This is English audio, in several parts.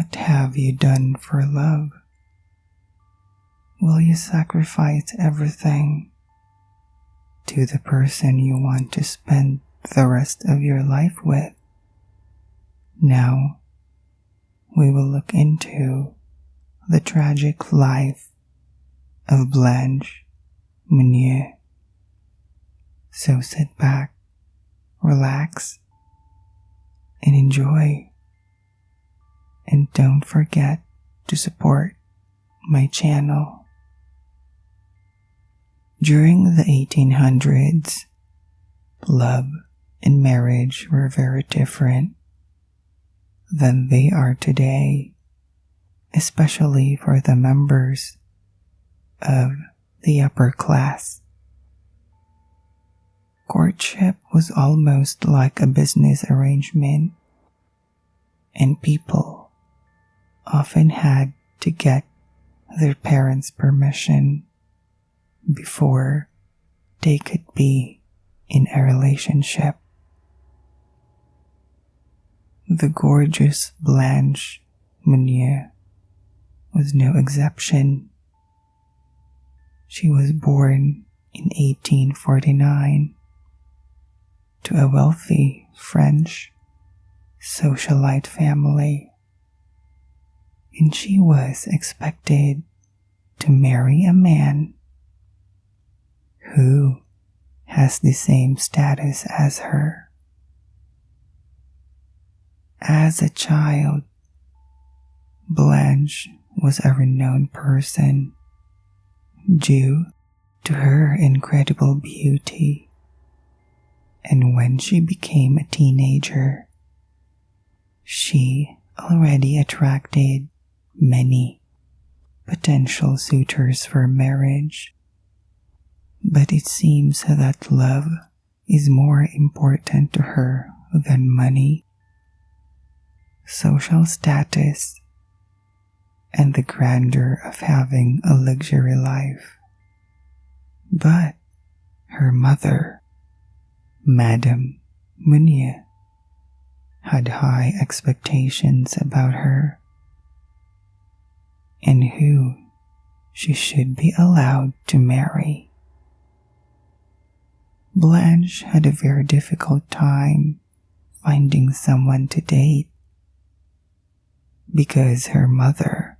What have you done for love? Will you sacrifice everything to the person you want to spend the rest of your life with? Now, we will look into the tragic life of Blanche Monnier. So sit back, relax, and enjoy. And don't forget to support my channel. During the 1800s, love and marriage were very different than they are today, especially for the members of the upper class. Courtship was almost like a business arrangement, and people often had to get their parents' permission before they could be in a relationship. The gorgeous Blanche Monnier was no exception. She was born in 1849 to a wealthy French socialite family, and she was expected to marry a man who has the same status as her. As a child, Blanche was a renowned person due to her incredible beauty, and when she became a teenager, she already attracted many potential suitors for marriage. But it seems that love is more important to her than money, social status, and the grandeur of having a luxury life. But her mother, Madame Monnier, had high expectations about her and who she should be allowed to marry. Blanche had a very difficult time finding someone to date because her mother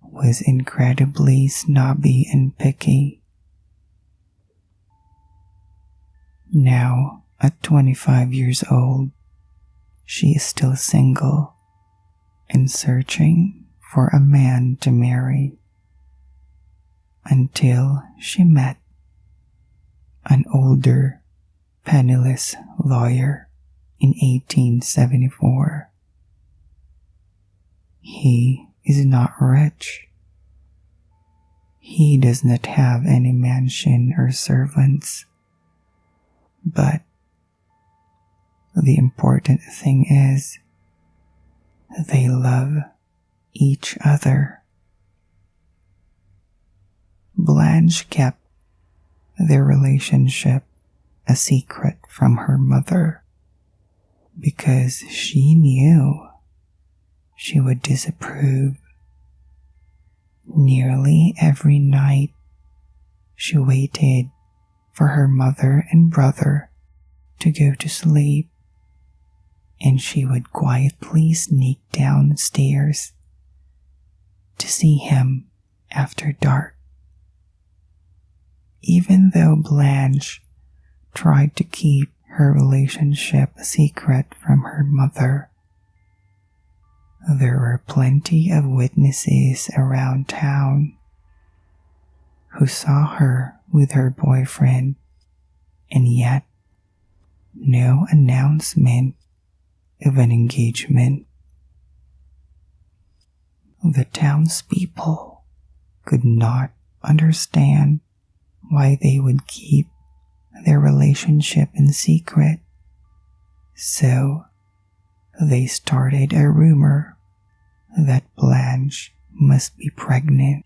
was incredibly snobby and picky. Now, at 25 years old, she is still single and searching for a man to marry until she met an older, penniless lawyer in 1874. He is not rich. He does not have any mansion or servants. But the important thing is, they love each other. Blanche kept their relationship a secret from her mother because she knew she would disapprove. Nearly every night, she waited for her mother and brother to go to sleep, and she would quietly sneak downstairs to see him after dark. Even though Blanche tried to keep her relationship a secret from her mother, there were plenty of witnesses around town who saw her with her boyfriend, and yet no announcement of an engagement. The townspeople could not understand why they would keep their relationship in secret, so they started a rumor that Blanche must be pregnant.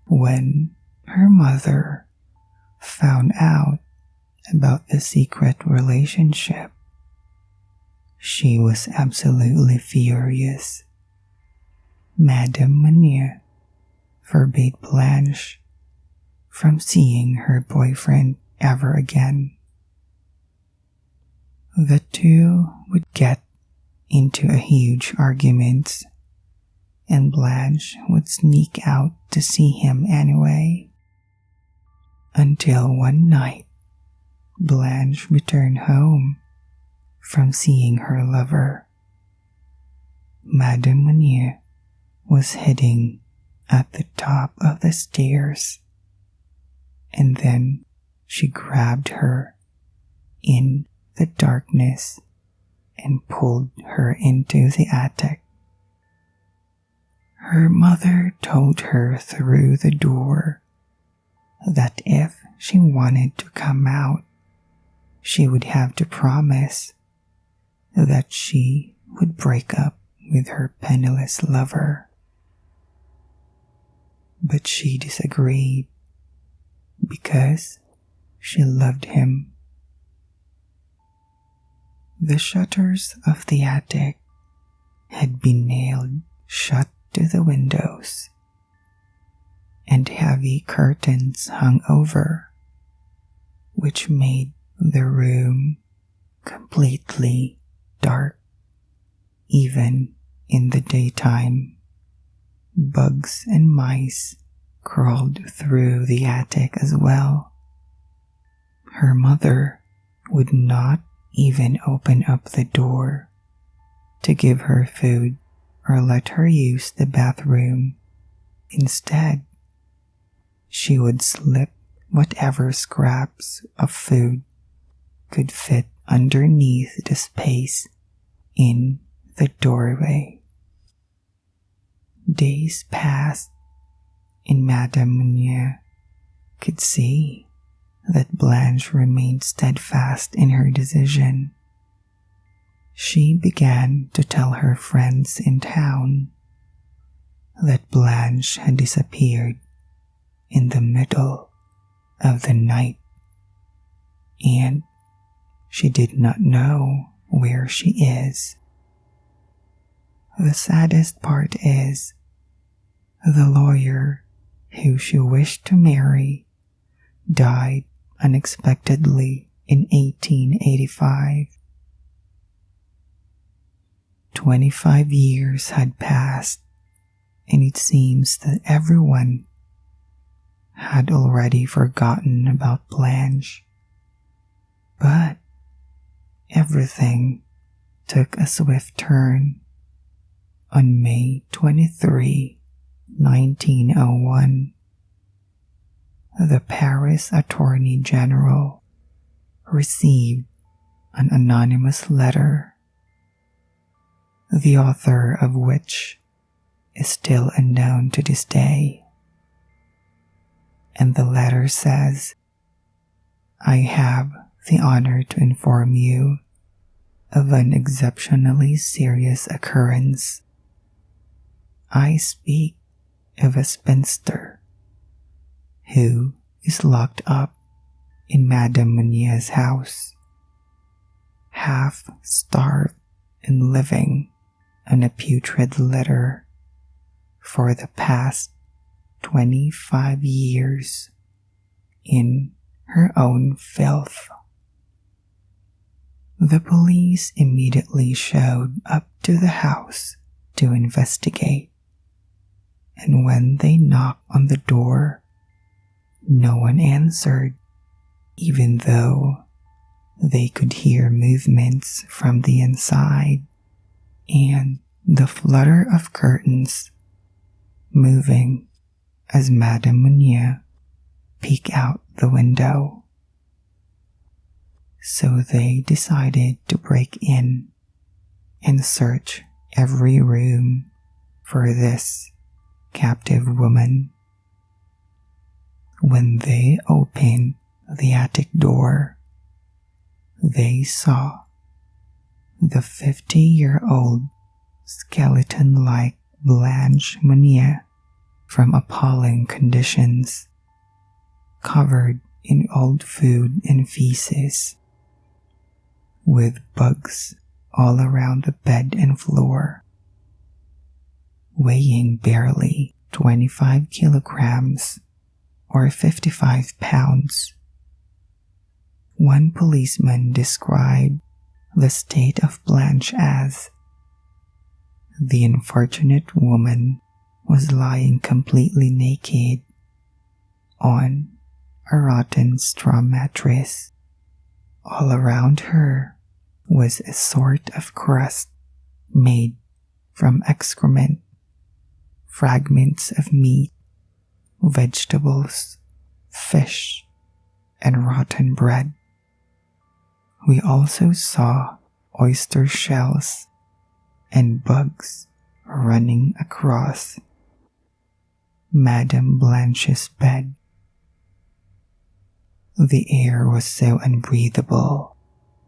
When her mother found out about the secret relationship, She was absolutely furious. Madame Monnier forbade Blanche from seeing her boyfriend ever again. The two would get into a huge argument, and Blanche would sneak out to see him anyway. Until one night, Blanche returned home from seeing her lover. Madame Monnier was hitting at the top of the stairs, and then she grabbed her in the darkness and pulled her into the attic. Her mother told her through the door that if she wanted to come out, she would have to promise that she would break up with her penniless lover. But she disagreed because she loved him. The shutters of the attic had been nailed shut to the windows, and heavy curtains hung over, which made the room completely dark. Even in the daytime, bugs and mice crawled through the attic as well. Her mother would not even open up the door to give her food or let her use the bathroom. Instead, she would slip whatever scraps of food could fit underneath the space in the doorway. Days passed, and Madame Monnier could see that Blanche remained steadfast in her decision. She began to tell her friends in town that Blanche had disappeared in the middle of the night, and she did not know where she is. The saddest part is, the lawyer who she wished to marry died unexpectedly in 1885. 25 years had passed, and it seems that everyone had already forgotten about Blanche. But everything took a swift turn. On May 23, 1901, the Paris Attorney General received an anonymous letter, the author of which is still unknown to this day. And the letter says, "I have the honor to inform you of an exceptionally serious occurrence. I speak of a spinster who is locked up in Madame Monnier's house, half starved and living on a putrid litter for the past 25 years in her own filth." The police immediately showed up to the house to investigate, and when they knocked on the door, no one answered, even though they could hear movements from the inside and the flutter of curtains moving as Madame Monnier peeked out the window. So they decided to break in and search every room for this captive woman. When they opened the attic door, they saw the 50-year-old skeleton-like Blanche Monnier from appalling conditions, covered in old food and feces, with bugs all around the bed and floor, weighing barely 25 kilograms or 55 pounds. One policeman described the state of Blanche as, "The unfortunate woman was lying completely naked on a rotten straw mattress. All around her was a sort of crust made from excrement, fragments of meat, vegetables, fish, and rotten bread. We also saw oyster shells and bugs running across Madame Blanche's bed. The air was so unbreathable,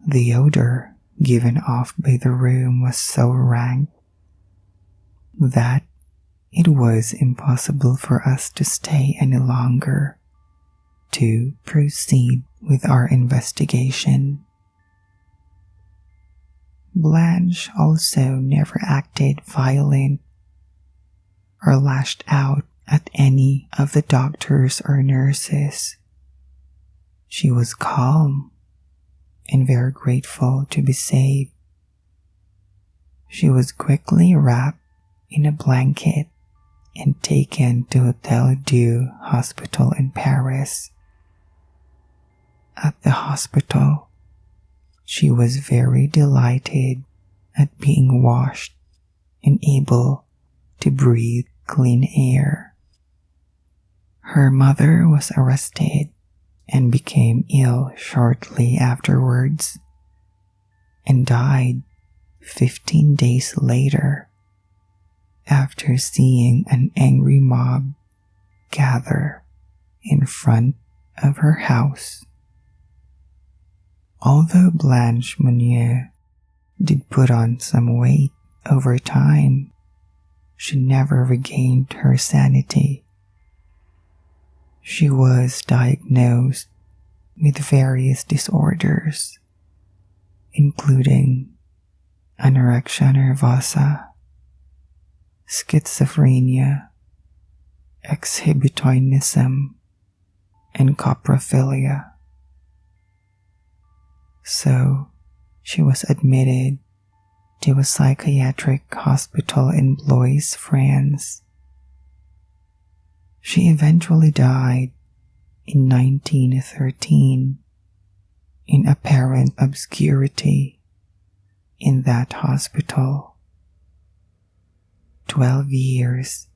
the odor given off by the room was so rank, that it was impossible for us to stay any longer to proceed with our investigation." Blanche also never acted violent or lashed out at any of the doctors or nurses. She was calm and very grateful to be saved. She was quickly wrapped in a blanket and taken to Hotel Dieu Hospital in Paris. At the hospital, she was very delighted at being washed and able to breathe clean air. Her mother was arrested and became ill shortly afterwards and died 15 days later after seeing an angry mob gather in front of her house. Although Blanche Monnier did put on some weight over time, she never regained her sanity. She was diagnosed with various disorders, including anorexia nervosa, schizophrenia, exhibitionism, and coprophilia. So, she was admitted to a psychiatric hospital in Blois, France. She eventually died in 1913 in apparent obscurity in that hospital, 12 years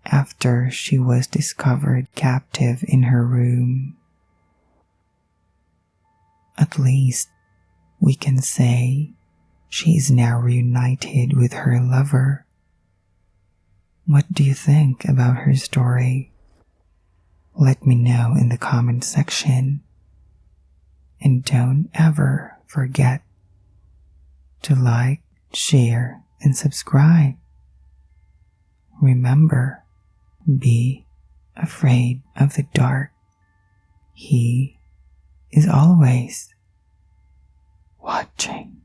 after she was discovered captive in her room. At least we can say she is now reunited with her lover. What do you think about her story? Let me know in the comment section. And don't ever forget to like, share, and subscribe. Remember, be afraid of the dark. He is always watching.